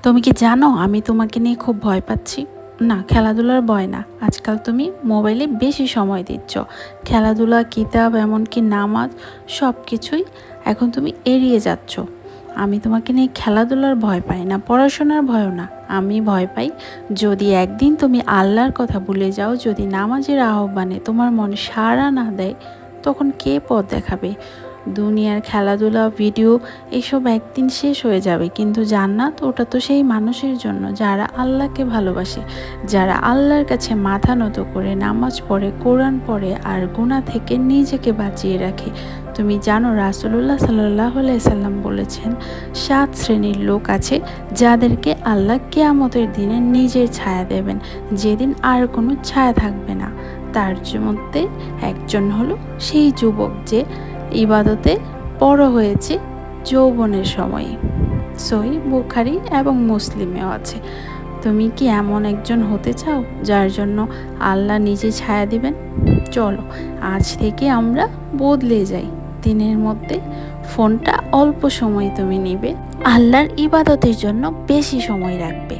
তুমি কি জানো আমি তোমাকে নিয়ে খুব ভয় পাচ্ছি? না, খেলাধুলার ভয় না। আজকাল তুমি মোবাইলে বেশি সময় দিচ্ছ। খেলাধুলা, কিতাব, এমনকি নামাজ, সব কিছুই এখন তুমি এড়িয়ে যাচ্ছ। আমি তোমাকে নিয়ে খেলাধুলার ভয় পাই না, পড়াশোনার ভয়ও না। আমি ভয় পাই যদি একদিন তুমি আল্লাহর কথা ভুলে যাও, যদি নামাজের আহ্বানে তোমার মন সাড়া না দেয়, তখন কে পথ দেখাবে? দুনিয়ার খেলাধুলা, ভিডিও এসব একদিন শেষ হয়ে যাবে, কিন্তু জান্নাত ওটা তো সেই মানুষের জন্য যারা আল্লাহকে ভালোবাসে, যারা আল্লাহর কাছে মাথা নত করে নামাজ পড়ে, কোরআন পড়ে আর গুনাহ থেকে নিজেকে বাঁচিয়ে রাখে। তুমি জানো রাসূলুল্লাহ সাল্লাল্লাহু আলাইহি সাল্লাম বলেছেন, 7 শ্রেণীর লোক আছে যাদেরকে আল্লাহ কিয়ামতের দিনে নিজের ছায়া দেবেন, যেদিন আর কোনো ছায়া থাকবে না। তার মধ্যে একজন হলো সেই যুবক যে ইবাদতে বড় হয়েছে যৌবনের সময়ে। সহিহ বুখারী এবং মুসলিমেও আছে। তুমি কি এমন একজন হতে চাও যার জন্য আল্লাহ নিজে ছায়া দিবেন? চলো আজ থেকে আমরা বদলে যাই। দিনের মধ্যে ফোনটা অল্প সময় তুমি নিবে, আল্লাহর ইবাদতের জন্য বেশি সময় রাখবে।